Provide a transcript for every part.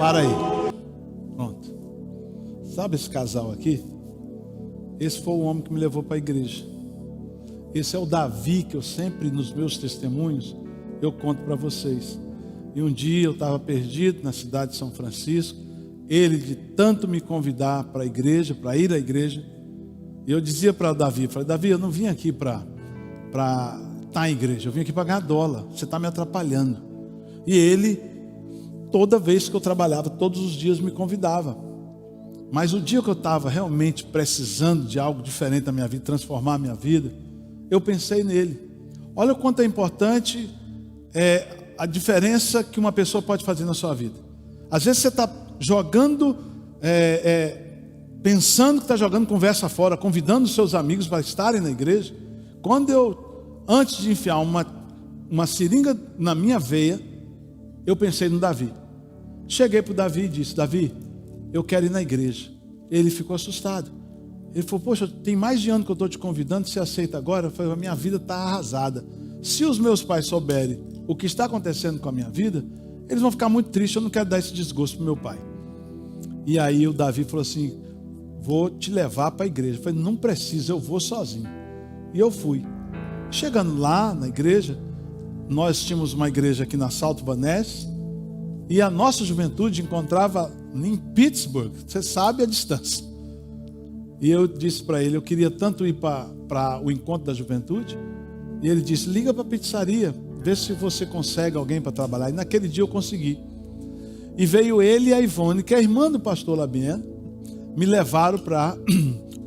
Para aí. Pronto. Sabe esse casal aqui? Esse foi o homem que me levou para a igreja. Esse é o Davi que eu sempre, nos meus testemunhos, eu conto para vocês. E um dia eu estava perdido na cidade de São Francisco. Ele, de tanto me convidar para a igreja, para ir à igreja, eu dizia para o Davi, falei, Davi, eu não vim aqui para estar em igreja, eu vim aqui para ganhar dólar, você está me atrapalhando. E ele, toda vez que eu trabalhava, todos os dias me convidava. Mas o dia que eu estava realmente precisando de algo diferente na minha vida, transformar a minha vida, eu pensei nele. Olha o quanto é importante a diferença que uma pessoa pode fazer na sua vida. Às vezes você está jogando, pensando que está jogando conversa fora, convidando os seus amigos para estarem na igreja. Quando antes de enfiar uma seringa na minha veia, eu pensei no Davi. Cheguei para o Davi e disse, Davi, eu quero ir na igreja. Ele ficou assustado. Ele falou, poxa, tem mais de ano que eu estou te convidando, você aceita agora? Eu falei, a minha vida está arrasada. Se os meus pais souberem o que está acontecendo com a minha vida, eles vão ficar muito tristes, eu não quero dar esse desgosto para o meu pai. E aí o Davi falou assim, vou te levar para a igreja. Eu falei, não precisa, eu vou sozinho. E eu fui. Chegando lá na igreja, nós tínhamos uma igreja aqui na Salto Van Ness, e a nossa juventude encontrava em Pittsburgh, você sabe a distância. E eu disse para ele, eu queria tanto ir para o encontro da juventude. E ele disse, liga para a pizzaria, vê se você consegue alguém para trabalhar. E naquele dia eu consegui. E veio ele e a Ivone, que é a irmã do pastor Labieno, me levaram para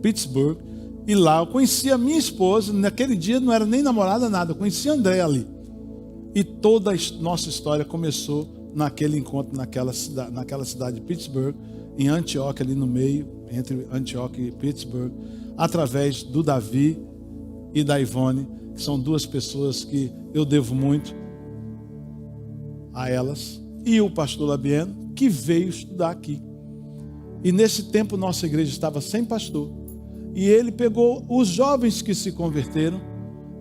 Pittsburgh. E lá eu conheci a minha esposa, naquele dia não era nem namorada, nada, eu conheci a André ali. E toda a nossa história começou naquele encontro, naquela cidade de Pittsburgh, em Antioquia, ali no meio, entre Antioquia e Pittsburgh, através do Davi e da Ivone, que são duas pessoas que eu devo muito a elas, e o pastor Labieno, que veio estudar aqui. E nesse tempo nossa igreja estava sem pastor, e ele pegou os jovens que se converteram,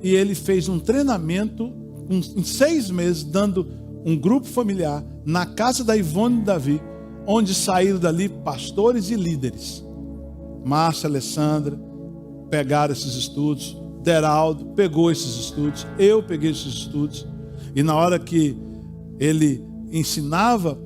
e ele fez um treinamento em 6 meses, dando um grupo familiar na casa da Ivone e do Davi, onde saíram dali pastores e líderes. Márcia, Alessandra pegaram esses estudos, Deraldo pegou esses estudos, eu peguei esses estudos, e na hora que ele ensinava,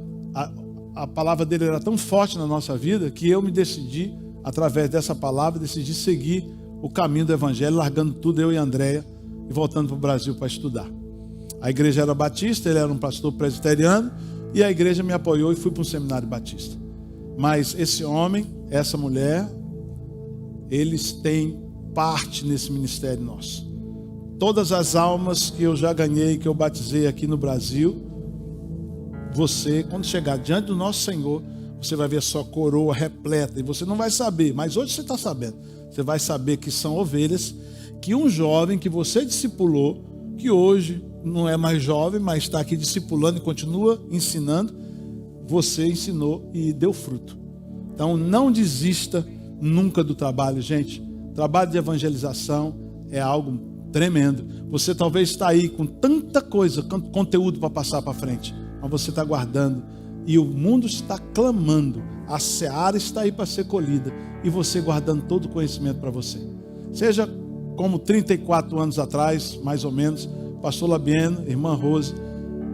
a palavra dele era tão forte na nossa vida, que eu me decidi, através dessa palavra, decidi seguir o caminho do evangelho, largando tudo, eu e a Andréia, e voltando para o Brasil para estudar. A igreja era batista, ele era um pastor presbiteriano, e a igreja me apoiou e fui para um seminário batista. Mas esse homem, essa mulher, eles têm parte nesse ministério nosso. Todas as almas que eu já ganhei, que eu batizei aqui no Brasil, você, quando chegar diante do nosso Senhor, você vai ver a sua coroa repleta, e você não vai saber, mas hoje você está sabendo. Você vai saber que são ovelhas, que um jovem que você discipulou, que hoje não é mais jovem, mas está aqui discipulando e continua ensinando, você ensinou e deu fruto. Então não desista nunca do trabalho, gente. Trabalho de evangelização é algo tremendo. Você talvez está aí com tanta coisa, conteúdo para passar para frente, mas você está guardando, e o mundo está clamando, a seara está aí para ser colhida, e você guardando todo o conhecimento para você. Seja como 34 anos atrás, mais ou menos, pastor Labieno, irmã Rose,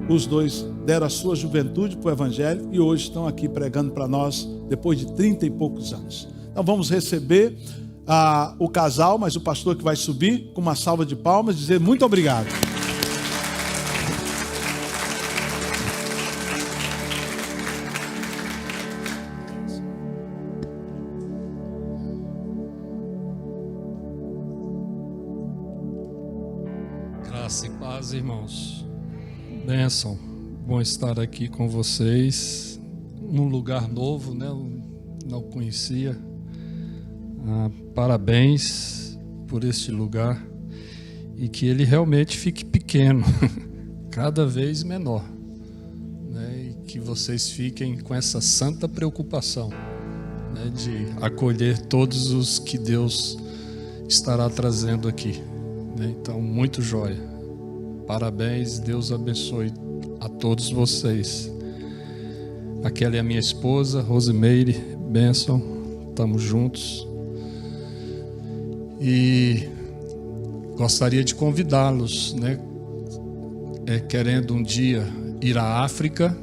os dois deram a sua juventude para o evangelho e hoje estão aqui pregando para nós, depois de 30 e poucos anos. Então vamos receber o casal, mas o pastor que vai subir com uma salva de palmas, dizer muito obrigado. Graça e paz, irmãos. Bênção. Bom estar aqui com vocês. Num lugar novo, né? Eu não conhecia. Parabéns por este lugar. E que ele realmente fique pequeno, cada vez menor, né? E que vocês fiquem com essa santa preocupação, né? De acolher todos os que Deus estará trazendo aqui. Então, muito jóia. Parabéns, Deus abençoe a todos vocês. Aquela é a minha esposa, Rosemeire, bênção, estamos juntos. E gostaria de convidá-los, né? Querendo um dia ir à África,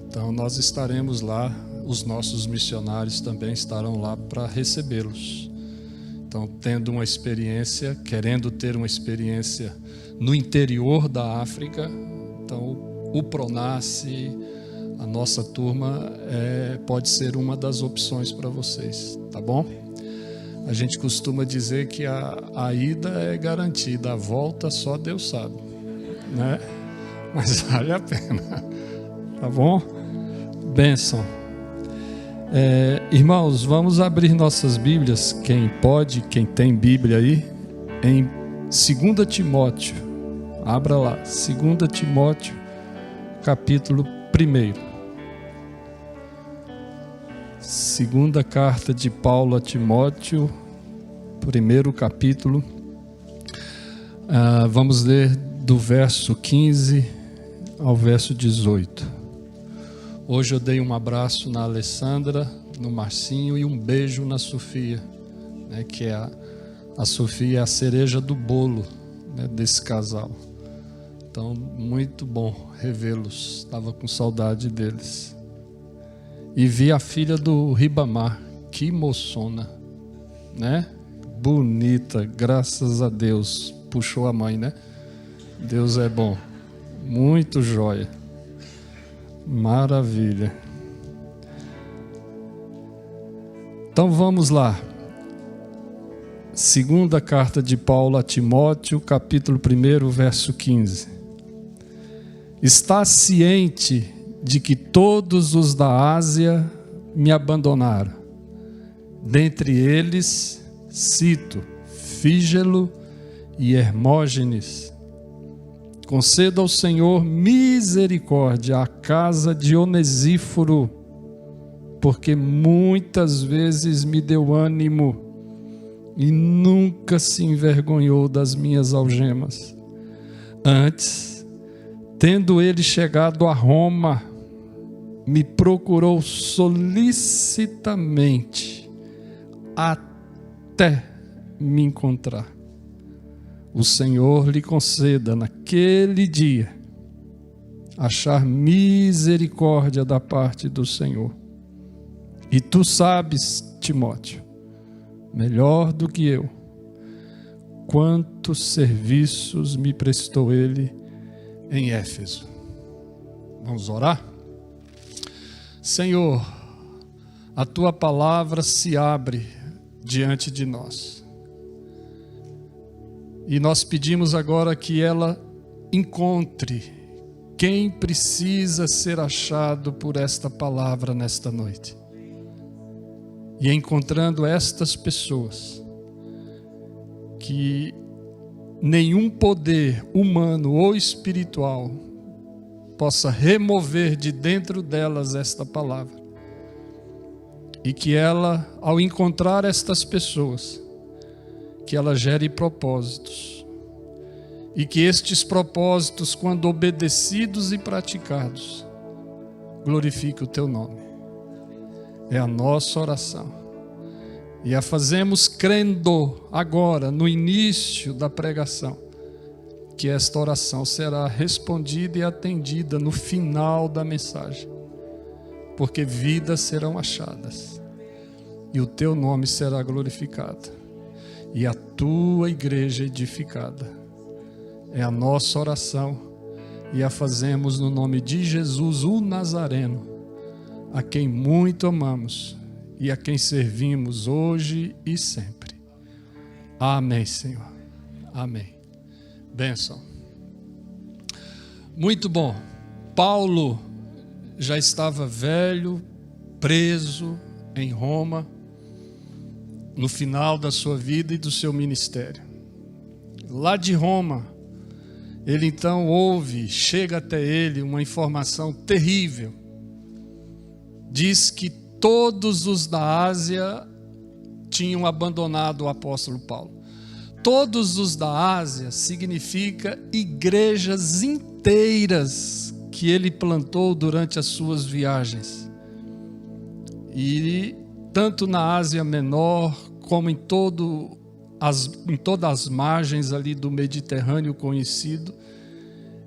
então nós estaremos lá, os nossos missionários também estarão lá para recebê-los. Então, tendo uma experiência, querendo ter uma experiência no interior da África, então o Pronace, a nossa turma, pode ser uma das opções para vocês, tá bom? A gente costuma dizer que a ida é garantida, a volta só Deus sabe, né? Mas vale a pena, tá bom? Bênção. Irmãos, vamos abrir nossas Bíblias, quem pode, quem tem Bíblia aí, em 2 Timóteo. Abra lá, 2 Timóteo, capítulo 1. Segunda carta de Paulo a Timóteo, 1º capítulo. Vamos ler do verso 15 ao verso 18. Hoje eu dei um abraço na Alessandra, no Marcinho e um beijo na Sofia, né, que é a Sofia é a cereja do bolo, né, desse casal. Então, muito bom revê-los, estava com saudade deles. E vi a filha do Ribamar, que moçona, né? Bonita, graças a Deus, puxou a mãe, né? Deus é bom, muito joia. Maravilha. Então vamos lá. Segunda carta de Paulo a Timóteo, capítulo 1, verso 15. Está ciente de que todos os da Ásia me abandonaram. Dentre eles, cito Fígelo e Hermógenes. Conceda ao Senhor misericórdia à casa de Onesíforo, porque muitas vezes me deu ânimo e nunca se envergonhou das minhas algemas. Antes, tendo ele chegado a Roma, me procurou solicitamente até me encontrar. O Senhor lhe conceda naquele dia achar misericórdia da parte do Senhor. E tu sabes, Timóteo, melhor do que eu, quantos serviços me prestou ele em Éfeso. Vamos orar? Senhor, a tua palavra se abre diante de nós. E nós pedimos agora que ela encontre quem precisa ser achado por esta palavra nesta noite. E encontrando estas pessoas, que nenhum poder humano ou espiritual possa remover de dentro delas esta palavra. E que ela, ao encontrar estas pessoas, que ela gere propósitos. E que estes propósitos, quando obedecidos e praticados, glorifiquem o teu nome. É a nossa oração. E a fazemos crendo agora, no início da pregação, que esta oração será respondida e atendida no final da mensagem. Porque vidas serão achadas. E o teu nome será glorificado. E a tua igreja edificada. É a nossa oração. E a fazemos no nome de Jesus, o Nazareno, a quem muito amamos e a quem servimos hoje e sempre. Amém, Senhor. Amém. Bênção. Muito bom. Paulo já estava velho, preso em Roma, no final da sua vida e do seu ministério. Lá de Roma, ele então chega até ele uma informação terrível. Diz que todos os da Ásia tinham abandonado o apóstolo Paulo. Todos os da Ásia significa igrejas inteiras que ele plantou durante as suas viagens. E tanto na Ásia Menor, como em todas as margens ali do Mediterrâneo conhecido,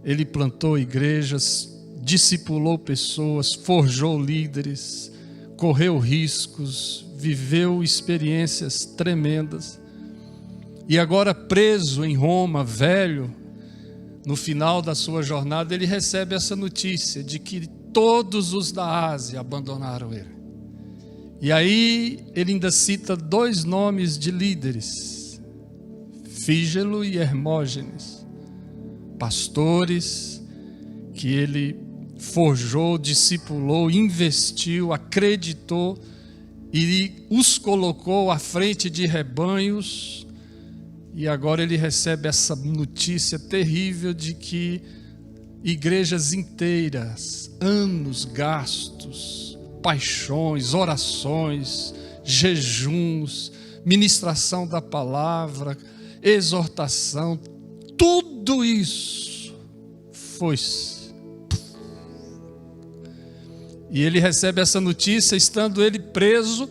ele plantou igrejas, discipulou pessoas, forjou líderes, correu riscos, viveu experiências tremendas. E agora preso em Roma, velho, no final da sua jornada, ele recebe essa notícia de que todos os da Ásia abandonaram ele. E aí ele ainda cita 2 nomes de líderes, Fígelo e Hermógenes, pastores que ele forjou, discipulou, investiu, acreditou e os colocou à frente de rebanhos. E agora ele recebe essa notícia terrível de que igrejas inteiras, anos gastos, paixões, orações, jejuns, ministração da palavra, exortação, tudo isso foi-se. E ele recebe essa notícia estando ele preso,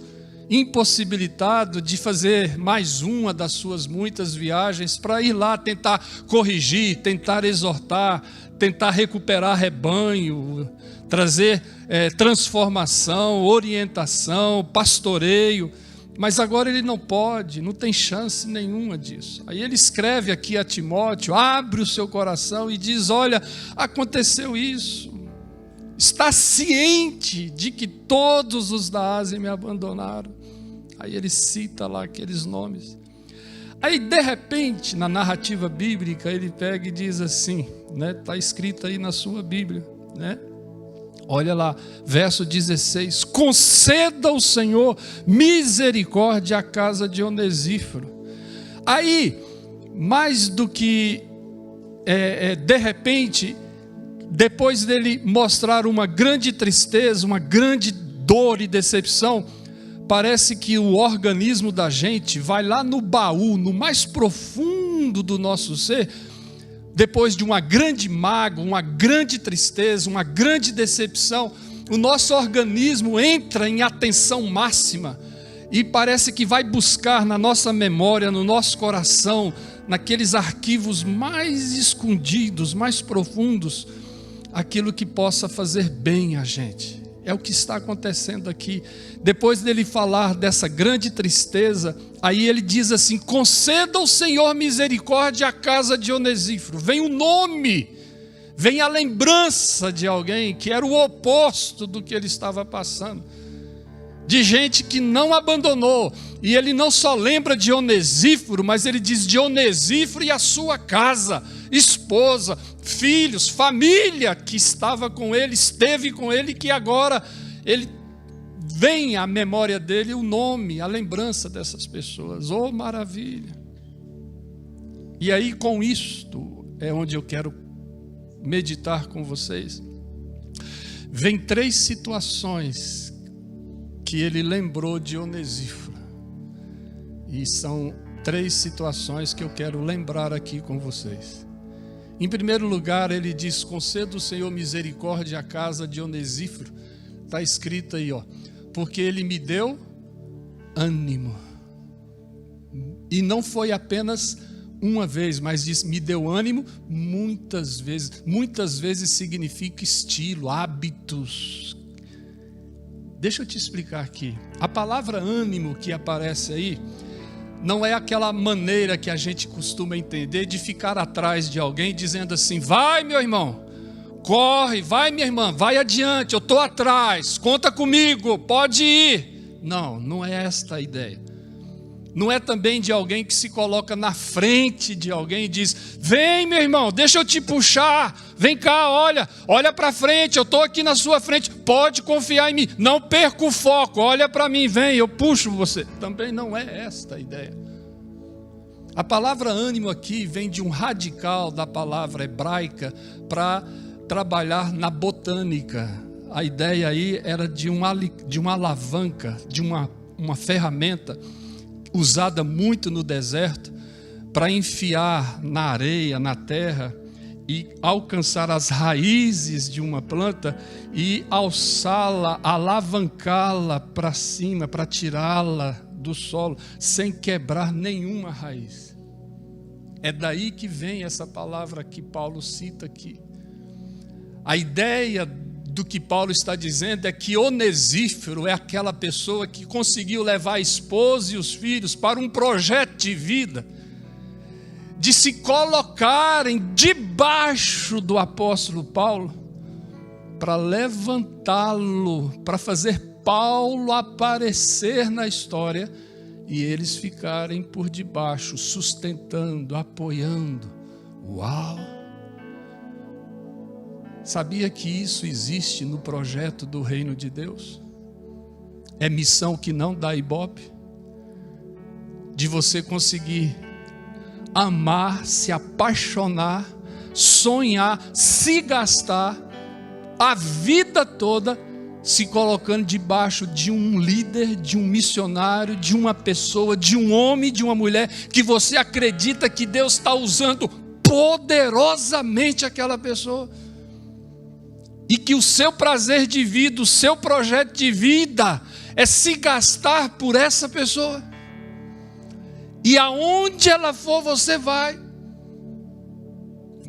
impossibilitado de fazer mais uma das suas muitas viagens para ir lá tentar corrigir, tentar exortar, tentar recuperar rebanho, trazer transformação, orientação, pastoreio. Mas agora ele não pode, não tem chance nenhuma disso. Aí ele escreve aqui a Timóteo, abre o seu coração e diz: olha, aconteceu isso. Está ciente de que todos os da Ásia me abandonaram. Aí ele cita lá aqueles nomes. Aí de repente, na narrativa bíblica, ele pega e diz assim, né? Está escrito aí na sua Bíblia, né? Olha lá, verso 16: conceda ao Senhor misericórdia à casa de Onesíforo. Aí, mais do que de repente, depois dele mostrar uma grande tristeza, uma grande dor e decepção, parece que o organismo da gente vai lá no baú, no mais profundo do nosso ser. Depois de uma grande mágoa, uma grande tristeza, uma grande decepção, o nosso organismo entra em atenção máxima e parece que vai buscar na nossa memória, no nosso coração, naqueles arquivos mais escondidos, mais profundos, aquilo que possa fazer bem a gente. É o que está acontecendo aqui. Depois dele falar dessa grande tristeza, aí ele diz assim: conceda ao Senhor misericórdia à casa de Onesíforo. Vem o nome, vem a lembrança de alguém que era o oposto do que ele estava passando, de gente que não abandonou. E ele não só lembra de Onesíforo, mas ele diz de Onesíforo e a sua casa, esposa, filhos, família que estava com ele, esteve com ele, que agora ele vem à memória dele o nome, a lembrança dessas pessoas. Oh, maravilha! E aí, com isto, é onde eu quero meditar com vocês. Vem 3 situações que ele lembrou de Onesíforo. E são 3 situações que eu quero lembrar aqui com vocês. Em primeiro lugar, ele diz: conceda o Senhor misericórdia à casa de Onesíforo. Está escrito aí, ó, porque ele me deu ânimo. E não foi apenas uma vez, mas diz: me deu ânimo muitas vezes. Muitas vezes significa estilo, hábitos. Deixa eu te explicar aqui. A palavra ânimo que aparece aí não é aquela maneira que a gente costuma entender de ficar atrás de alguém dizendo assim: vai, meu irmão, corre, vai, minha irmã, vai adiante, eu estou atrás, conta comigo, pode ir. Não, não é esta a ideia. Não é também de alguém que se coloca na frente de alguém e diz: vem, meu irmão, deixa eu te puxar, vem cá, olha para frente, eu estou aqui na sua frente, pode confiar em mim, não perca o foco, olha para mim, vem, eu puxo você. Também não é esta a ideia. A palavra ânimo aqui vem de um radical da palavra hebraica para trabalhar na botânica. A ideia aí era de uma alavanca, de uma ferramenta usada muito no deserto para enfiar na areia, na terra, e alcançar as raízes de uma planta e alçá-la, alavancá-la para cima, para tirá-la do solo, sem quebrar nenhuma raiz. É daí que vem essa palavra que Paulo cita aqui. A ideia do que Paulo está dizendo é que Onesíforo é aquela pessoa que conseguiu levar a esposa e os filhos para um projeto de vida, de se colocarem debaixo do apóstolo Paulo, para levantá-lo, para fazer Paulo aparecer na história e eles ficarem por debaixo, sustentando, apoiando. Uau! Sabia que isso existe no projeto do reino de Deus? É missão que não dá ibope, de você conseguir amar, se apaixonar, sonhar, se gastar a vida toda se colocando debaixo de um líder, de um missionário, de uma pessoa, de um homem, de uma mulher que você acredita que Deus está usando poderosamente aquela pessoa e que o seu prazer de vida, o seu projeto de vida é se gastar por essa pessoa. E aonde ela for, você vai.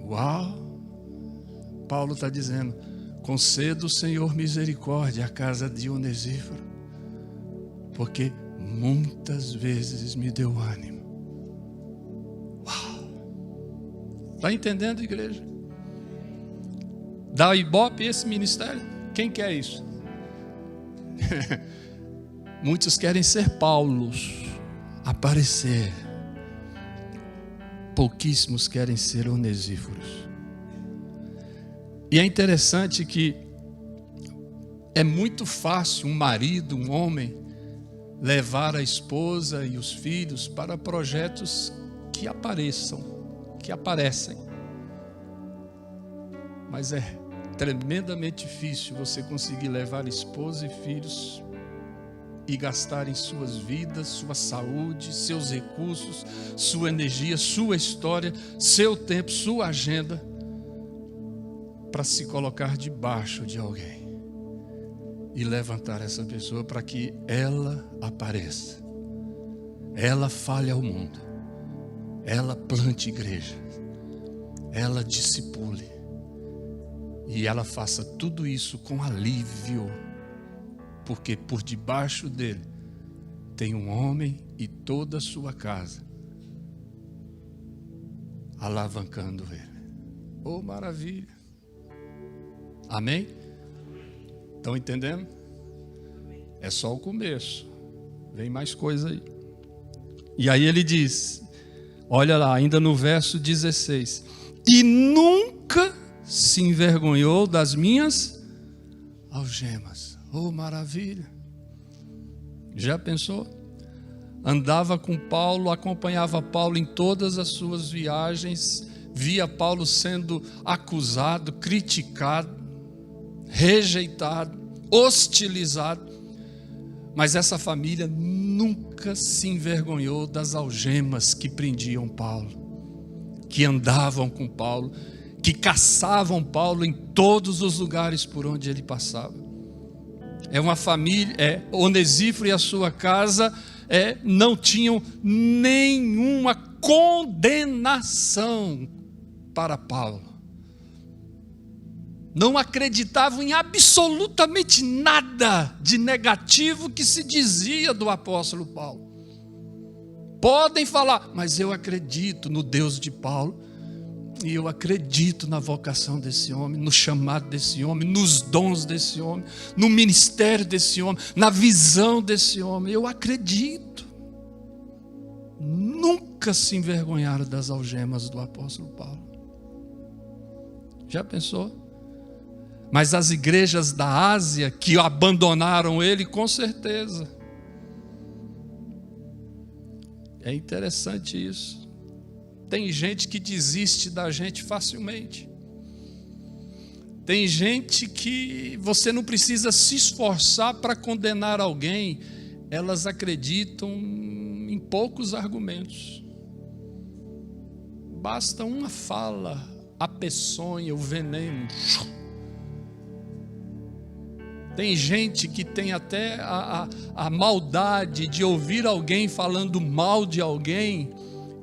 Uau! Paulo está dizendo: conceda o Senhor misericórdia à casa de Onesíforo, porque muitas vezes me deu ânimo. Uau! Está entendendo, igreja? Dá ibope esse ministério? Quem quer isso? Muitos querem ser Paulos, aparecer. Pouquíssimos querem ser Onesíforos. E é interessante que é muito fácil um marido, um homem, levar a esposa e os filhos para projetos que aparecem. Mas é tremendamente difícil você conseguir levar esposa e filhos e gastarem suas vidas, sua saúde, seus recursos, sua energia, sua história, seu tempo, sua agenda, para se colocar debaixo de alguém e levantar essa pessoa para que ela apareça, ela fale ao mundo, ela plante igreja, ela discipule e ela faça tudo isso com alívio, porque por debaixo dele tem um homem e toda a sua casa alavancando ele. Oh, maravilha! Amém? Estão entendendo? É só o começo. Vem mais coisa aí. E aí ele diz, olha lá, ainda no verso 16: e nunca se envergonhou das minhas algemas. Oh, maravilha! Já pensou? Andava com Paulo, acompanhava Paulo em todas as suas viagens, via Paulo sendo acusado, criticado, rejeitado, hostilizado, mas essa família nunca se envergonhou das algemas que prendiam Paulo, que andavam com Paulo, que caçavam Paulo em todos os lugares por onde ele passava. É uma família, Onesíforo e a sua casa não tinham nenhuma condenação para Paulo. Não acreditavam em absolutamente nada de negativo que se dizia do apóstolo Paulo. Podem falar, mas eu acredito no Deus de Paulo, e eu acredito na vocação desse homem, no chamado desse homem, nos dons desse homem, no ministério desse homem, na visão desse homem. Eu acredito. Nunca se envergonharam das algemas do apóstolo Paulo. Já pensou? Mas as igrejas da Ásia que abandonaram ele, com certeza. É interessante isso. Tem gente que desiste da gente facilmente. Tem gente que você não precisa se esforçar para condenar alguém. Elas acreditam em poucos argumentos. Basta uma fala a peçonha, o veneno. Tem gente que tem até a maldade de ouvir alguém falando mal de alguém,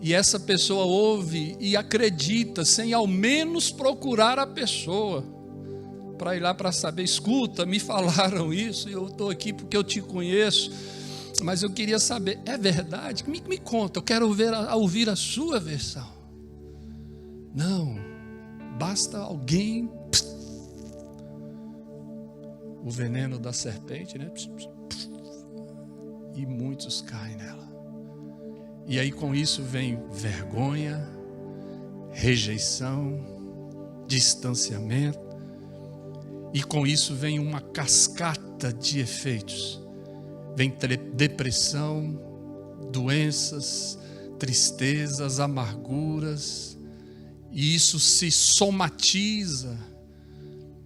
e essa pessoa ouve e acredita, sem ao menos procurar a pessoa, para ir lá para saber, escuta, me falaram isso, eu estou aqui porque eu te conheço, mas eu queria saber, é verdade? Me conta, eu quero ouvir a sua versão. Não, basta alguém... O veneno da serpente, né? E muitos caem nela. E aí com isso vem vergonha, rejeição, distanciamento. E com isso vem uma cascata de efeitos. Vem depressão, doenças, tristezas, amarguras. E isso se somatiza.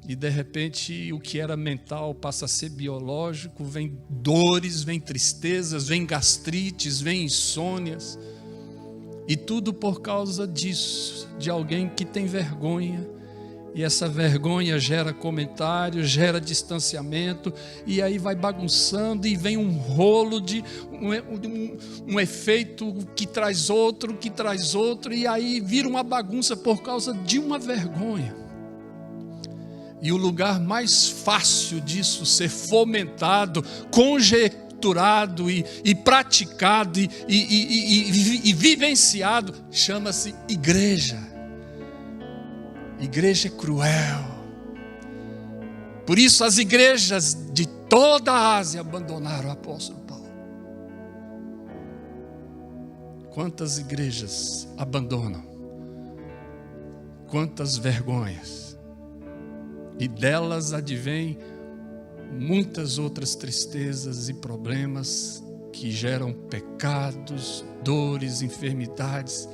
E de repente o que era mental passa a ser biológico, vem dores, vem tristezas, vem gastrites, vem insônias. E tudo por causa disso, de alguém que tem vergonha. E essa vergonha gera comentário, gera distanciamento, e aí vai bagunçando e vem um rolo de um efeito que traz outro, e aí vira uma bagunça por causa de uma vergonha. E o lugar mais fácil disso ser fomentado, conjecturado e praticado e vivenciado, chama-se igreja. Igreja é cruel. Por isso as igrejas de toda a Ásia abandonaram o apóstolo Paulo. Quantas igrejas abandonam? Quantas vergonhas? E delas advém muitas outras tristezas e problemas que geram pecados, dores, enfermidades.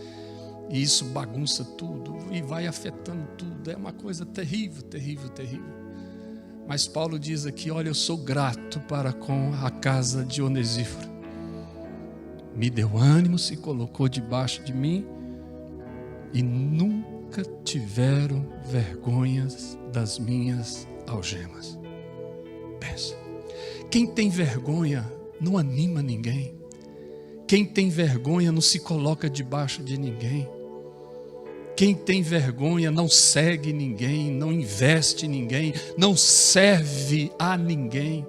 E isso bagunça tudo e vai afetando tudo. É uma coisa terrível, terrível, terrível. Mas Paulo diz aqui, olha, eu sou grato para com a casa de Onesíforo. Me deu ânimo, se colocou debaixo de mim e nunca tiveram vergonhas das minhas algemas. Pensa, quem tem vergonha não anima ninguém. Quem tem vergonha não se coloca debaixo de ninguém. Quem tem vergonha não segue ninguém, não investe em ninguém, não serve a ninguém.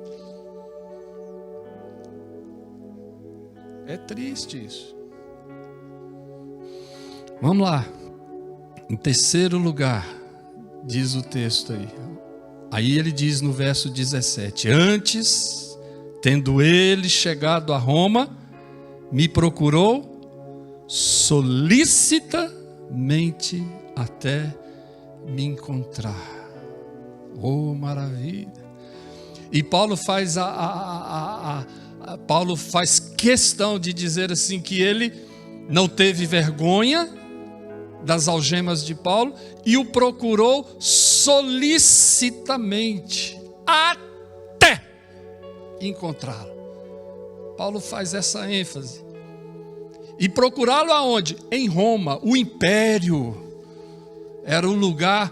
É triste isso. Vamos lá. Em terceiro lugar, diz o texto aí. Aí ele diz no verso 17: antes, tendo ele chegado a Roma, me procurou solicitamente até me encontrar. Oh, maravilha! E Paulo faz Paulo faz questão de dizer assim que ele não teve vergonha das algemas de Paulo e o procurou solicitamente até encontrá-lo. Paulo faz essa ênfase. E procurá-lo aonde? Em Roma. O império era um lugar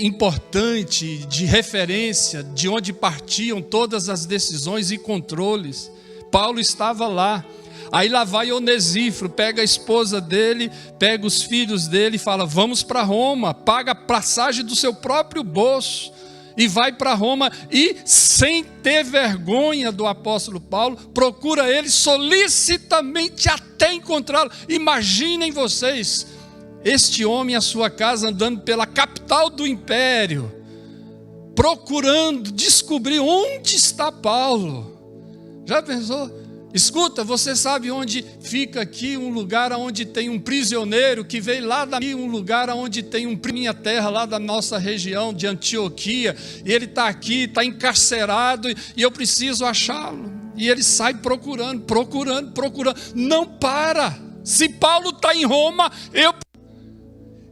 importante, de referência, de onde partiam todas as decisões e controles. Paulo estava lá. Aí lá vai Onesíforo, pega a esposa dele, pega os filhos dele e fala, vamos para Roma, paga a passagem do seu próprio bolso e vai para Roma e, sem ter vergonha do apóstolo Paulo, procura ele solicitamente até encontrá-lo. Imaginem vocês, este homem, a sua casa, andando pela capital do império, procurando descobrir onde está Paulo. Já pensou? Escuta, você sabe onde fica aqui um lugar onde tem um prisioneiro que veio lá daqui, um lugar onde tem minha terra lá da nossa região de Antioquia, e ele está aqui, está encarcerado e eu preciso achá-lo. E ele sai procurando, não para. Se Paulo está em Roma,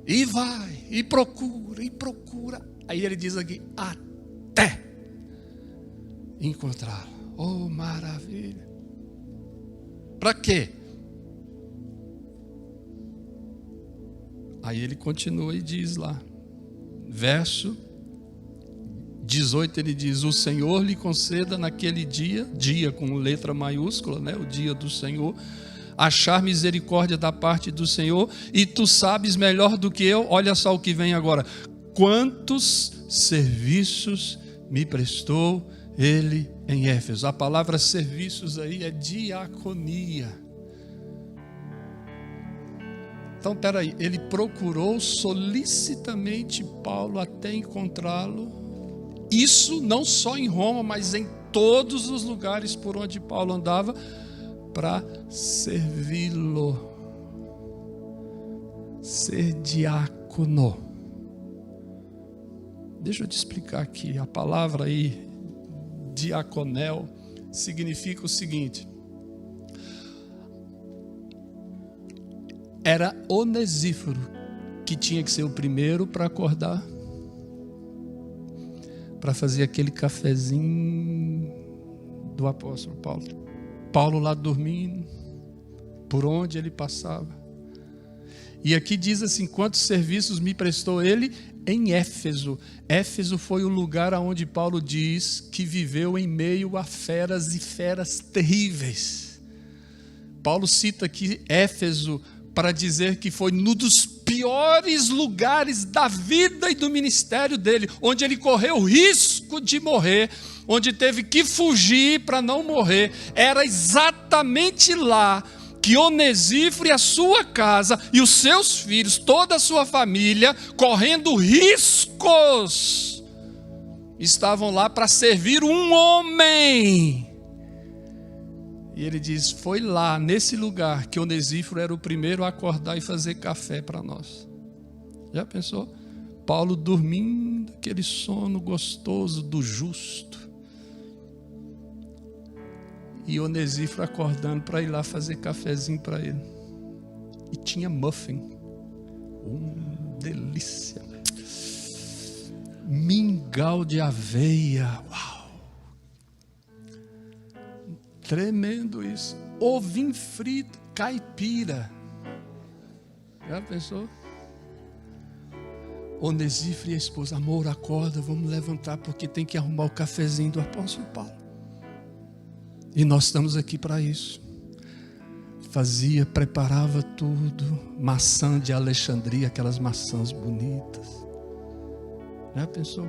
e vai, e procura. Aí ele diz aqui, até encontrá-lo. Oh, maravilha. Para quê? Aí ele continua e diz lá, verso 18, ele diz: o Senhor lhe conceda naquele dia, dia com letra maiúscula, né? O dia do Senhor, achar misericórdia da parte do Senhor, e tu sabes melhor do que eu, olha só o que vem agora, quantos serviços me prestou ele em Éfeso. A palavra serviços aí é diaconia. Então, peraí, ele procurou solicitamente Paulo até encontrá-lo. Isso não só em Roma, mas em todos os lugares por onde Paulo andava, para servi-lo. Ser diácono. Deixa eu te explicar aqui. A palavra aí, diaconel, significa o seguinte: era Onesíforo que tinha que ser o primeiro para acordar, para fazer aquele cafezinho do apóstolo Paulo. Paulo lá dormindo, por onde ele passava. E aqui diz assim: quantos serviços me prestou ele em Éfeso. Éfeso foi o lugar onde Paulo diz que viveu em meio a feras e feras terríveis. Paulo cita aqui Éfeso para dizer que foi um dos piores lugares da vida e do ministério dele, onde ele correu o risco de morrer, onde teve que fugir para não morrer. Era exatamente lá que Onesíforo e a sua casa e os seus filhos, toda a sua família, correndo riscos, estavam lá para servir um homem. E ele diz: foi lá, nesse lugar, que Onesíforo era o primeiro a acordar e fazer café para nós. Já pensou? Paulo dormindo, aquele sono gostoso do justo, e Onesíforo acordando para ir lá fazer cafezinho para ele. E tinha muffin. Delícia. Mingau de aveia. Uau! Tremendo isso. Ovinho frito, caipira. Já pensou? Onesíforo e a esposa: amor, acorda, vamos levantar, porque tem que arrumar o cafezinho do apóstolo Paulo. E nós estamos aqui para isso. Fazia, preparava tudo. Maçã de Alexandria, aquelas maçãs bonitas. Já pensou?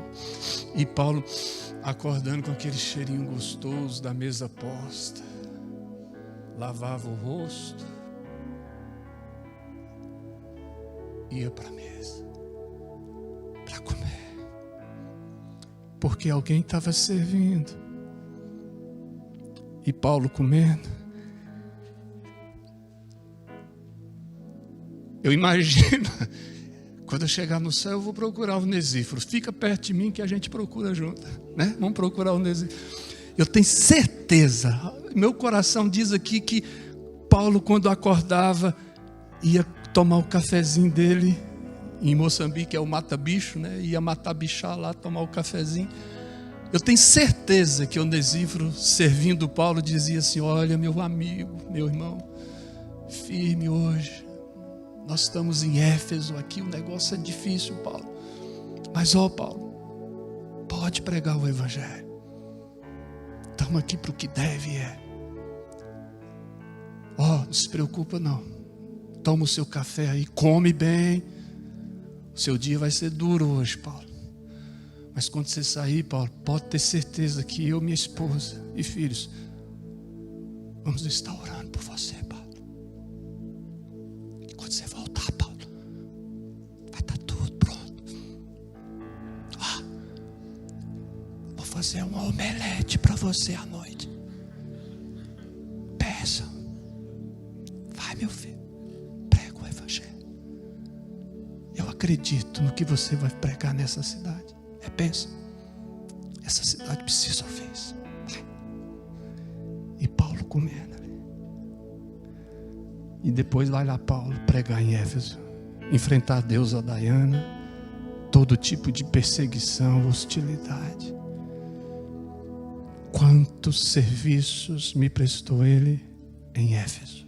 E Paulo acordando com aquele cheirinho gostoso da mesa posta. Lavava o rosto. Ia para a mesa para comer. Porque alguém estava servindo. E Paulo comendo. Eu imagino, quando eu chegar no céu, eu vou procurar o Onesíforo. Fica perto de mim que a gente procura junto, né? Vamos procurar o Onesíforo. Eu tenho certeza, meu coração diz aqui que Paulo, quando acordava, ia tomar o cafezinho dele. Em Moçambique é o mata-bicho, né? Ia matar bichar lá, tomar o cafezinho. Eu tenho certeza que Onesíforo, servindo Paulo, dizia assim: olha, meu amigo, meu irmão, firme hoje. Nós estamos em Éfeso aqui, o negócio é difícil, Paulo. Mas, Paulo, pode pregar o evangelho. Estamos aqui para o que deve é. Não se preocupa não. Toma o seu café aí, come bem. O seu dia vai ser duro hoje, Paulo. Mas quando você sair, Paulo, pode ter certeza que eu, minha esposa e filhos vamos estar orando por você, Paulo. E quando você voltar, Paulo, vai estar tudo pronto. Vou fazer uma omelete para você à noite. Peça. Vai, meu filho, prega o evangelho. Eu acredito no que você vai pregar nessa cidade. Pensa, essa cidade precisa ouvir isso. E Paulo comendo. E depois vai lá Paulo pregar em Éfeso, enfrentar a deusa Diana, todo tipo de perseguição, hostilidade. Quantos serviços me prestou ele em Éfeso,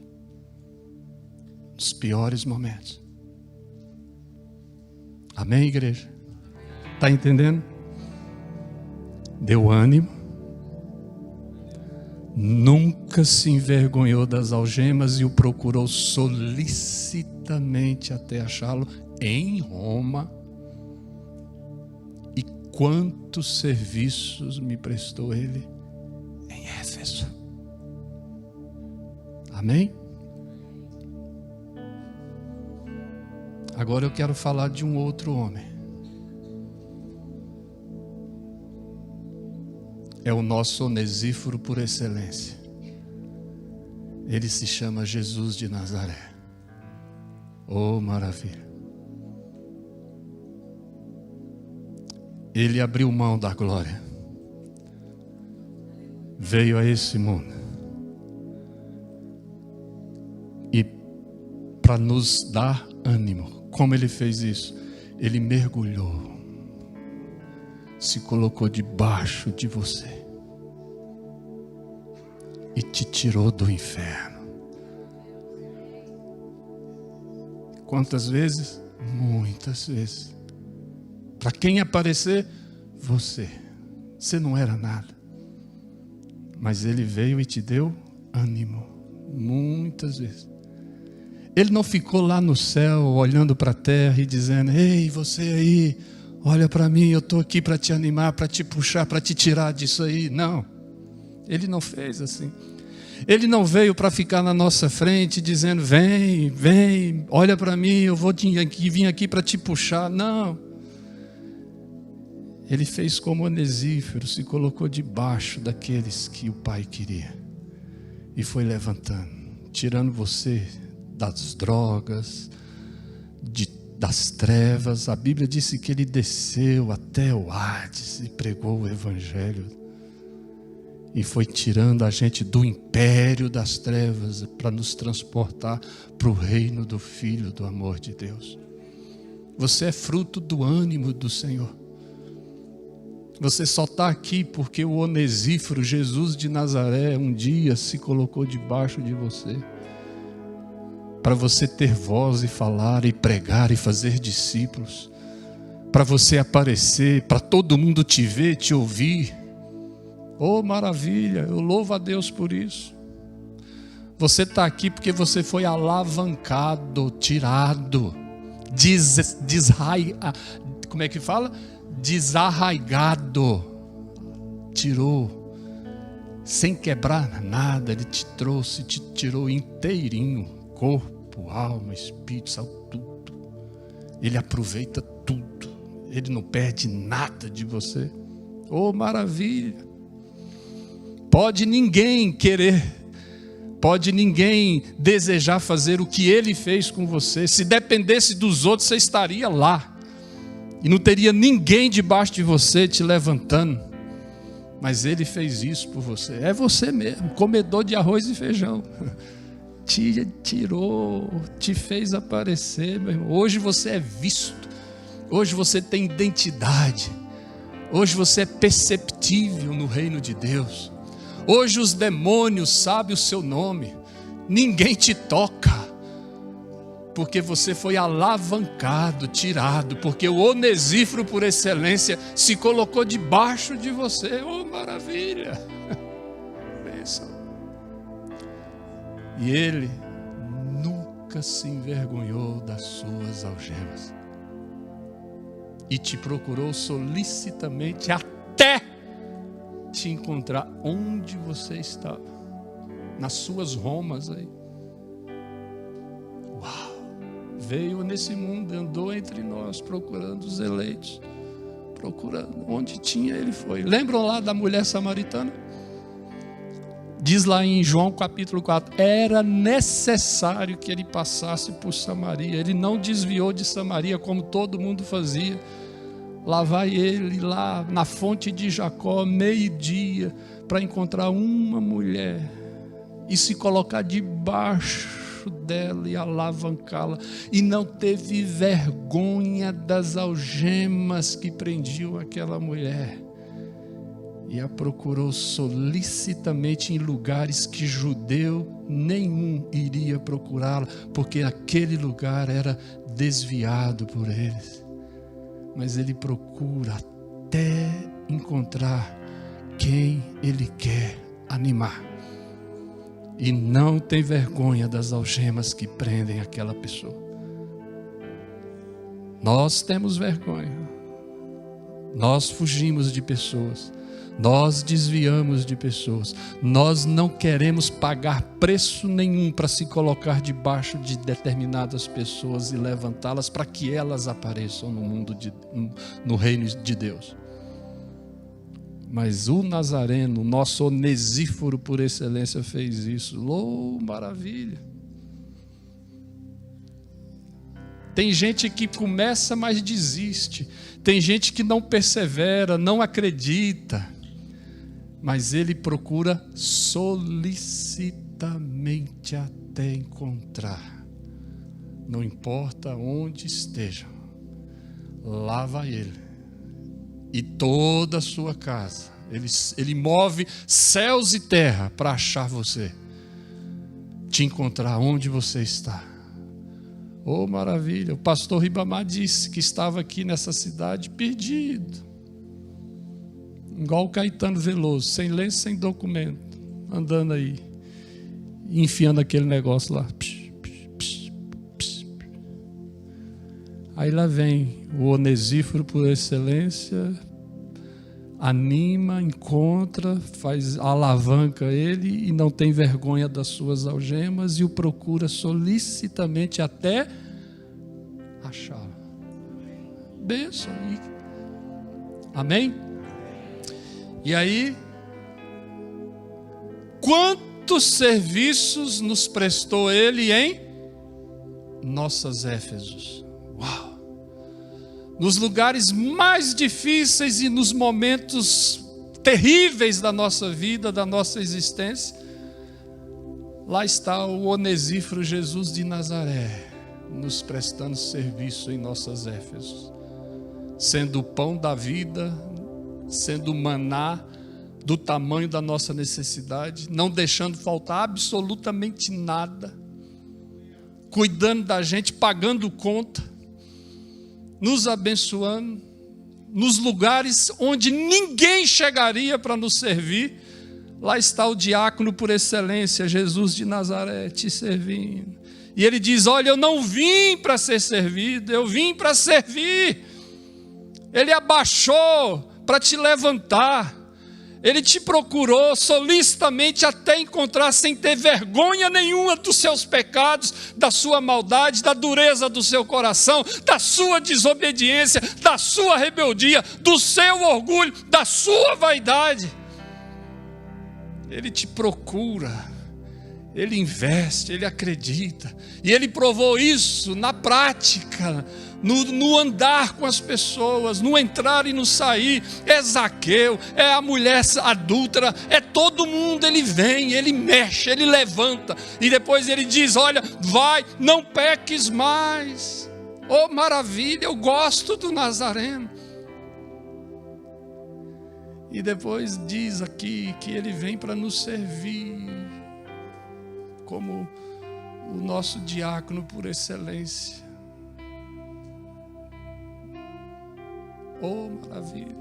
nos piores momentos. Amém, igreja? Está entendendo? Deu ânimo. Nunca se envergonhou das algemas e o procurou solicitamente até achá-lo em Roma. E quantos serviços me prestou ele em Éfeso. Amém? Agora eu quero falar de um outro homem. É o nosso Onesíforo por excelência. Ele se chama Jesus de Nazaré. Oh, maravilha. Ele abriu mão da glória. Veio a esse mundo. E para nos dar ânimo. Como ele fez isso? Ele mergulhou. Se colocou debaixo de você. E te tirou do inferno. Quantas vezes? Muitas vezes. Para quem aparecer? Você. Você não era nada. Mas ele veio e te deu ânimo. Muitas vezes. Ele não ficou lá no céu olhando para a terra e dizendo: ei, você aí, olha para mim, eu estou aqui para te animar, para te puxar, para te tirar disso aí. Não, ele não fez assim. Ele não veio para ficar na nossa frente dizendo: vem, vem, olha para mim, eu vou vir aqui para te puxar. Não. Ele fez como Onesíforo, se colocou debaixo daqueles que o Pai queria. E foi levantando, tirando você das drogas, das trevas. A Bíblia disse que ele desceu até o Hades e pregou o Evangelho. E foi tirando a gente do império das trevas para nos transportar para o reino do Filho do amor de Deus. Você é fruto do ânimo do Senhor. Você só está aqui porque o Onesíforo, Jesus de Nazaré, um dia se colocou debaixo de você. Para você ter voz e falar e pregar e fazer discípulos. Para você aparecer, para todo mundo te ver, te ouvir. Oh, maravilha, eu louvo a Deus por isso. Você está aqui porque você foi alavancado, tirado, como é que fala? Desarraigado. Tirou, sem quebrar nada, Ele te trouxe, te tirou inteirinho, corpo, alma, espírito, saúde, tudo. Ele aproveita tudo, Ele não perde nada de você. Oh, maravilha. Pode ninguém querer, pode ninguém desejar fazer o que Ele fez com você. Se dependesse dos outros, você estaria lá. E não teria ninguém debaixo de você te levantando. Mas Ele fez isso por você. É você mesmo, comedor de arroz e feijão. Te tirou, te fez aparecer, meu irmão. Hoje você é visto. Hoje você tem identidade. Hoje você é perceptível no reino de Deus. Hoje os demônios sabem o seu nome. Ninguém te toca. Porque você foi alavancado, tirado. Porque o Onesíforo por excelência se colocou debaixo de você. Oh, maravilha. Pensa. E ele nunca se envergonhou das suas algemas. E te procurou solicitamente até te encontrar onde você estava, nas suas Romas aí. Uau! Veio nesse mundo, andou entre nós, procurando os eleitos, procurando, onde tinha ele foi. Lembram lá da mulher samaritana? Diz lá em João capítulo 4, era necessário que ele passasse por Samaria. Ele não desviou de Samaria como todo mundo fazia. Lá vai ele, lá na fonte de Jacó, meio-dia, para encontrar uma mulher e se colocar debaixo dela e alavancá-la. E não teve vergonha das algemas que prendiam aquela mulher. E a procurou solicitamente em lugares que judeu nenhum iria procurá-la, porque aquele lugar era desviado por eles. mas ele procura até encontrar quem ele quer animar. E não tem vergonha das algemas que prendem aquela pessoa. Nós temos vergonha. Nós fugimos de pessoas. Nós desviamos de pessoas. Nós não queremos pagar preço nenhum para se colocar debaixo de determinadas pessoas e levantá-las para que elas apareçam no reino de Deus. Mas o Nazareno, nosso Onesíforo por excelência, fez isso. Maravilha! Tem gente que começa, mas desiste. Tem gente que não persevera, não acredita. Mas ele procura solicitamente até encontrar. Não importa onde esteja, lá vai ele. E toda a sua casa. Ele move céus e terra para achar você. Te encontrar onde você está. Oh, maravilha. O pastor Ribamar disse que estava aqui nessa cidade perdido. Igual o Caetano Veloso, sem lenço, sem documento. Andando aí. Enfiando aquele negócio lá. Aí lá vem o Onesíforo por excelência, anima, encontra, alavanca ele e não tem vergonha das suas algemas e o procura solicitamente até achá-lo. Bênção. Amém? E aí, quantos serviços nos prestou ele em nossas Éfesos? Uau! Nos lugares mais difíceis e nos momentos terríveis da nossa vida, da nossa existência, lá está o Onesíforo Jesus de Nazaré, nos prestando serviço em nossas Éfesos, sendo o pão da vida, sendo o maná do tamanho da nossa necessidade, não deixando faltar absolutamente nada, cuidando da gente, pagando conta, nos abençoando, nos lugares onde ninguém chegaria para nos servir. Lá está o diácono por excelência, Jesus de Nazaré, te servindo. E ele diz: olha, eu não vim para ser servido, eu vim para servir. Ele abaixou para te levantar. Ele te procurou solicitamente até encontrar, sem ter vergonha nenhuma dos seus pecados, da sua maldade, da dureza do seu coração, da sua desobediência, da sua rebeldia, do seu orgulho, da sua vaidade. Ele te procura, ele investe, ele acredita. E ele provou isso na prática, no andar com as pessoas, no entrar e no sair. É Zaqueu, é a mulher adúltera, é todo mundo. Ele vem, ele mexe, ele levanta. E depois ele diz: olha, vai, não peques mais. Oh, maravilha, eu gosto do Nazareno. E depois diz aqui que ele vem para nos servir como o nosso diácono por excelência. Oh, maravilha!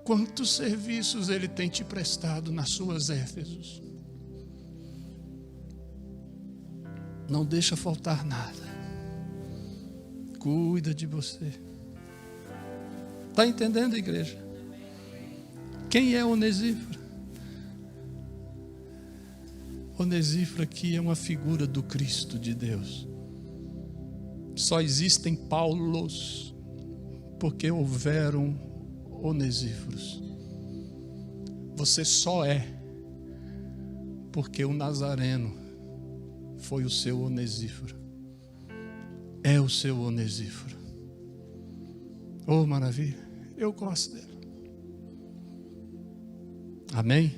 Quantos serviços ele tem te prestado nas suas Éfesos? Não deixa faltar nada. Cuida de você. Está entendendo, igreja? Quem é Onesíforo? Onesíforo aqui é uma figura do Cristo de Deus. Só existem Paulos porque houveram Onesíforos. Você só é porque o Nazareno foi o seu Onesíforo. É o seu Onesíforo. Oh, maravilha. Eu gosto dele. Amém?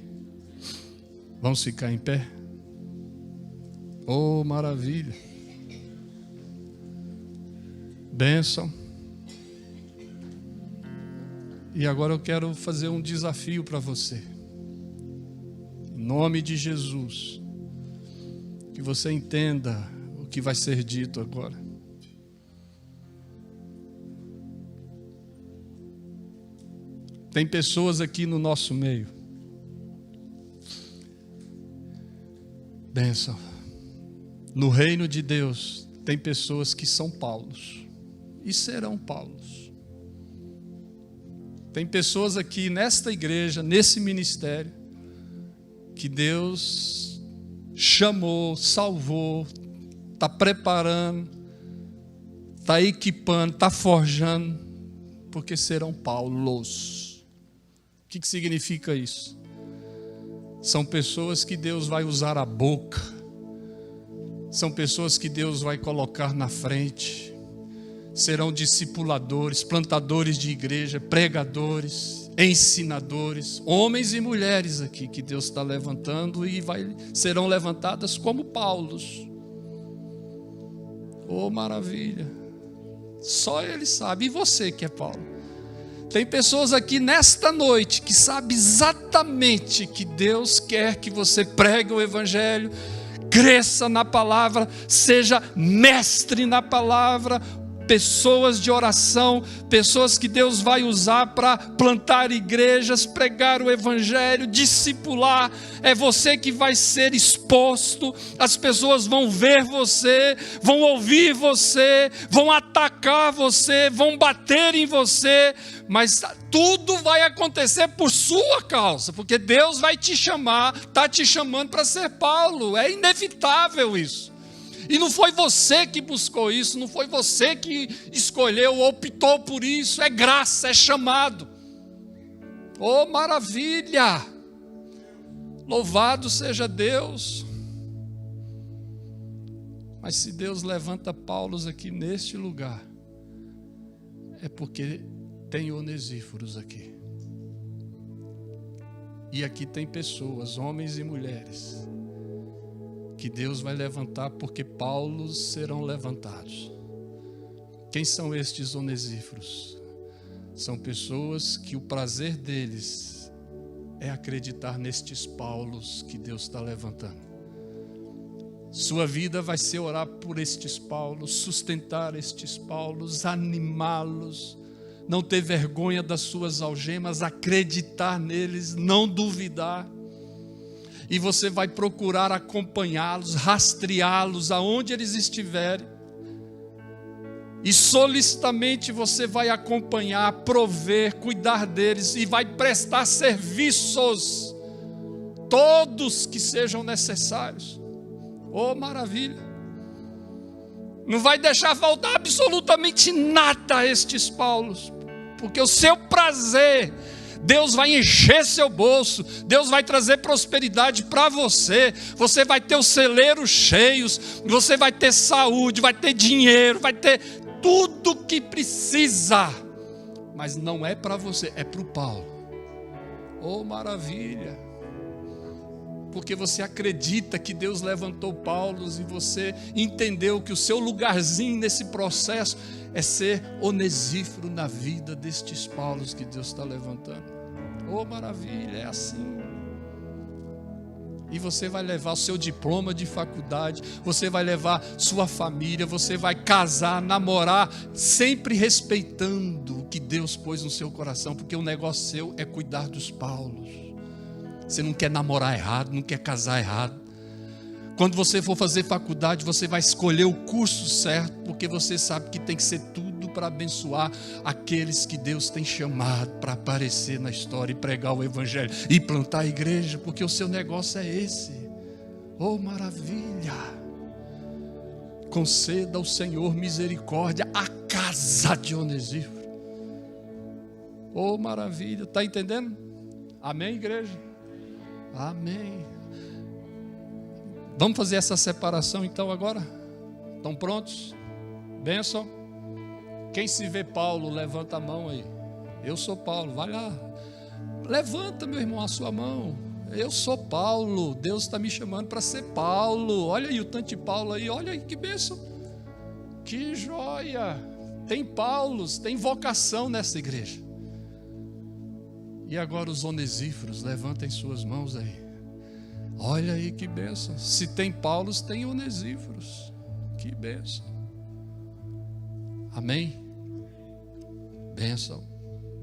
Vamos ficar em pé? Oh, maravilha. Bênção. E agora eu quero fazer um desafio para você. Em nome de Jesus. Que você entenda o que vai ser dito agora. Tem pessoas aqui no nosso meio. Bênção. No reino de Deus, tem pessoas que são Paulos e serão Paulos. Tem pessoas aqui nesta igreja, nesse ministério, que Deus chamou, salvou, está preparando, está equipando, está forjando, porque serão Paulos. O que significa isso? São pessoas que Deus vai usar a boca, são pessoas que Deus vai colocar na frente, serão discipuladores, plantadores de igreja, pregadores, ensinadores, homens e mulheres aqui que Deus está levantando e serão levantadas como Paulos. Oh, maravilha! Só Ele sabe. E você que é Paulo? Tem pessoas aqui nesta noite que sabem exatamente que Deus quer que você pregue o Evangelho, cresça na palavra, seja mestre na palavra, pessoas de oração, pessoas que Deus vai usar para plantar igrejas, pregar o Evangelho, discipular. É você que vai ser exposto, as pessoas vão ver você, vão ouvir você, vão atacar você, vão bater em você, mas tudo vai acontecer por sua causa, porque Deus vai te chamar, está te chamando para ser Paulo, é inevitável isso. E não foi você que buscou isso, não foi você que escolheu, optou por isso, é graça, é chamado. Oh, maravilha! Louvado seja Deus. Mas se Deus levanta Paulos aqui neste lugar, é porque tem onesíforos aqui. E aqui tem pessoas, homens e mulheres, que Deus vai levantar, porque Paulos serão levantados. Quem são estes onesíforos? São pessoas que o prazer deles é acreditar nestes Paulos que Deus está levantando. Sua vida vai ser orar por estes Paulos, sustentar estes Paulos, animá-los, não ter vergonha das suas algemas, acreditar neles, não duvidar. E você vai procurar acompanhá-los, rastreá-los aonde eles estiverem. E solicitamente você vai acompanhar, prover, cuidar deles e vai prestar serviços, todos que sejam necessários. Oh, maravilha! Não vai deixar faltar absolutamente nada a estes Paulos, porque o seu prazer, Deus vai encher seu bolso, Deus vai trazer prosperidade para você, você vai ter os celeiros cheios, você vai ter saúde, vai ter dinheiro, vai ter tudo que precisa, mas não é para você, é para o Paulo. Oh, maravilha! Porque você acredita que Deus levantou Paulo e você entendeu que o seu lugarzinho nesse processo é ser onesíforo na vida destes Paulos que Deus está levantando. Oh, maravilha, é assim. E você vai levar o seu diploma de faculdade, você vai levar sua família, você vai casar, namorar, sempre respeitando o que Deus pôs no seu coração, porque o negócio seu é cuidar dos Paulos. Você não quer namorar errado, não quer casar errado. Quando você for fazer faculdade, você vai escolher o curso certo, porque você sabe que tem que ser tudo para abençoar aqueles que Deus tem chamado para aparecer na história e pregar o Evangelho e plantar a igreja, porque o seu negócio é esse. Oh, maravilha! Conceda ao Senhor misericórdia à casa de Onesíforo. Oh, maravilha! Está entendendo? Amém, igreja? Amém. Vamos fazer essa separação então agora? Estão prontos? Bênção. Quem se vê Paulo, levanta a mão aí. Eu sou Paulo, vai lá. Levanta, meu irmão, a sua mão. Eu sou Paulo, Deus está me chamando para ser Paulo. Olha aí o tanto de Paulo aí, olha aí que bênção. Que joia. Tem Paulos, tem vocação nessa igreja. E agora os onesíforos, levantem suas mãos aí. Olha aí que bênção. Se tem Paulos, tem onesíforos. Que bênção. Amém? Bênção.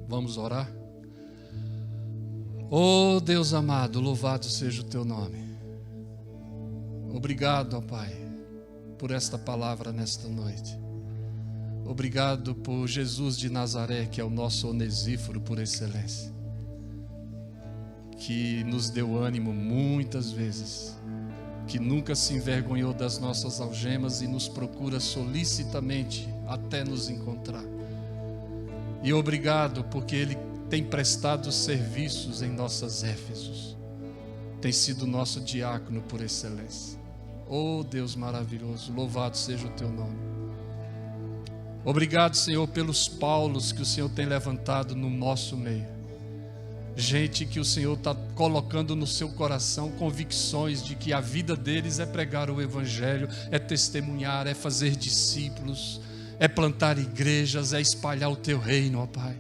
Vamos orar. Oh Deus amado, louvado seja o teu nome. Obrigado, ó Pai, por esta palavra nesta noite. Obrigado por Jesus de Nazaré, que é o nosso Onesíforo por excelência, que nos deu ânimo muitas vezes, que nunca se envergonhou das nossas algemas e nos procura solicitamente até nos encontrar. E obrigado porque Ele tem prestado serviços em nossas Éfesos, tem sido nosso diácono por excelência. Oh Deus maravilhoso, louvado seja o teu nome. Obrigado, Senhor, pelos Paulos que o Senhor tem levantado no nosso meio. Gente que o Senhor está colocando no seu coração convicções de que a vida deles é pregar o Evangelho, é testemunhar, é fazer discípulos, é plantar igrejas, é espalhar o teu reino, ó Pai.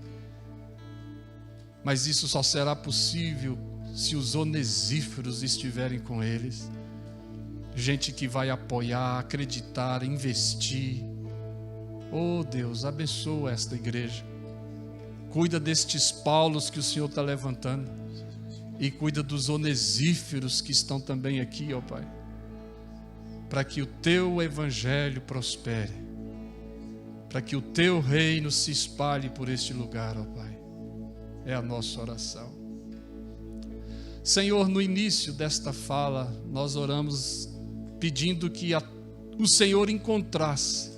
Mas isso só será possível se os onesíferos estiverem com eles. Gente que vai apoiar, acreditar, investir. Oh Deus, abençoa esta igreja. Cuida destes Paulos que o Senhor está levantando. E cuida dos onesíferos que estão também aqui, ó Pai. Para que o teu evangelho prospere. Para que o teu reino se espalhe por este lugar, ó Pai. É a nossa oração. Senhor, no início desta fala, nós oramos pedindo que o Senhor encontrasse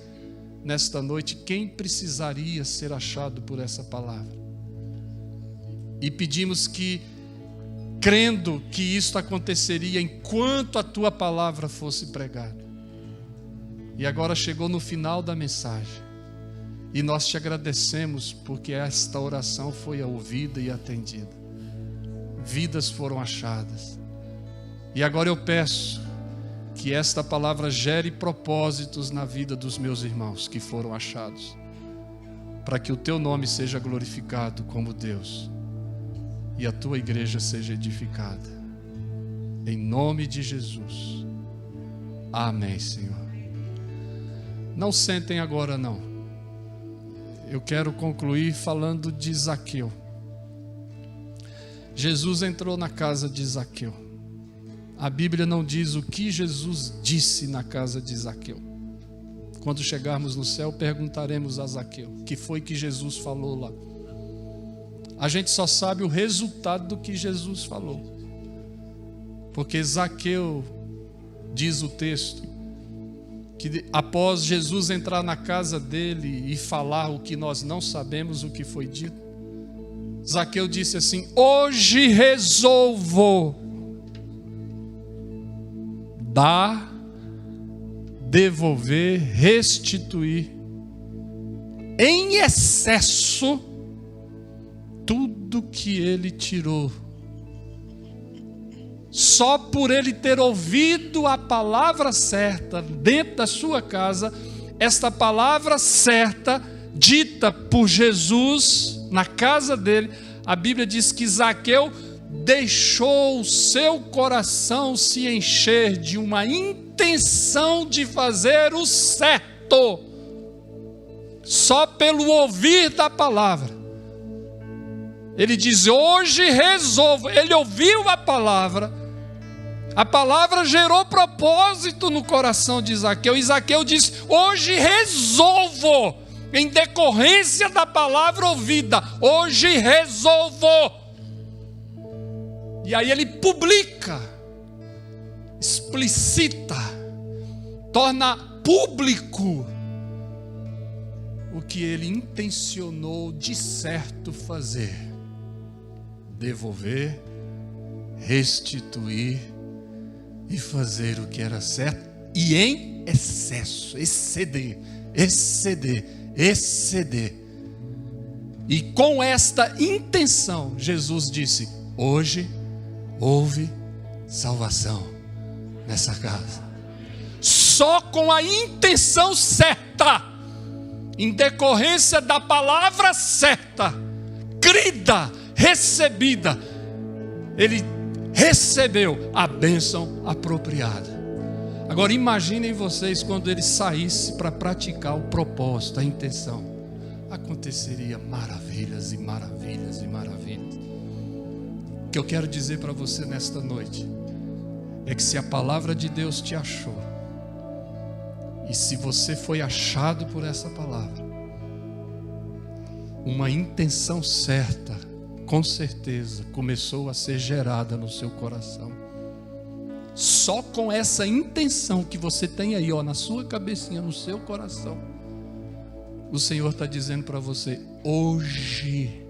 nesta noite quem precisaria ser achado por essa palavra. E pedimos que, crendo que isto aconteceria enquanto a tua palavra fosse pregada. E agora chegou no final da mensagem. E nós te agradecemos porque esta oração foi ouvida e atendida. Vidas foram achadas. E agora eu peço que esta palavra gere propósitos na vida dos meus irmãos que foram achados, para que o teu nome seja glorificado como Deus e a tua igreja seja edificada. Em nome de Jesus. Amém, Senhor. Não sentem agora, não. Eu quero concluir falando de Zaqueu. Jesus entrou na casa de Zaqueu. A Bíblia não diz o que Jesus disse na casa de Zaqueu. Quando chegarmos no céu, perguntaremos a Zaqueu o que foi que Jesus falou lá. A gente só sabe o resultado do que Jesus falou. Porque Zaqueu, diz o texto, que após Jesus entrar na casa dele e falar o que nós não sabemos o que foi dito, Zaqueu disse assim: hoje resolvo dar, devolver, restituir em excesso tudo que ele tirou. Só por ele ter ouvido a palavra certa dentro da sua casa, esta palavra certa dita por Jesus na casa dele, a Bíblia diz que Zaqueu deixou o seu coração se encher de uma intenção de fazer o certo, só pelo ouvir da palavra. Ele diz: hoje resolvo. Ele ouviu a palavra gerou propósito no coração de Zaqueu, e Zaqueu disse: hoje resolvo, em decorrência da palavra ouvida, hoje resolvo. E aí ele publica, explicita, torna público o que ele intencionou de certo fazer: devolver, restituir e fazer o que era certo, e em excesso, exceder. E com esta intenção, Jesus disse: hoje houve salvação nessa casa. Só com a intenção certa, em decorrência da palavra certa, crida, recebida, ele recebeu a bênção apropriada. Agora imaginem vocês quando ele saísse para praticar o propósito, a intenção. Aconteceria maravilhas e maravilhas e maravilhas. que eu quero dizer para você nesta noite é que se a palavra de Deus te achou, e se você foi achado por essa palavra, uma intenção certa, com certeza, começou a ser gerada no seu coração. Só com essa intenção que você tem aí, ó, na sua cabecinha, no seu coração, o Senhor está dizendo para você: hoje,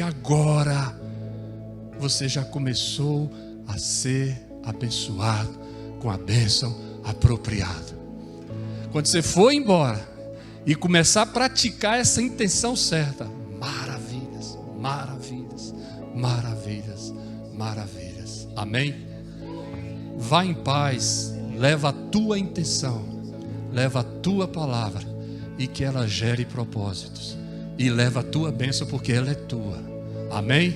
agora, você já começou a ser abençoado com a bênção apropriada. Quando você for embora e começar a praticar essa intenção certa, maravilhas, maravilhas, maravilhas, maravilhas. Amém? Vá em paz, leva a tua intenção, leva a tua palavra, e que ela gere propósitos, e leva a tua bênção, porque ela é tua. Amém?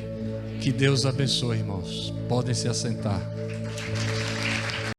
Que Deus abençoe, irmãos. Podem se assentar.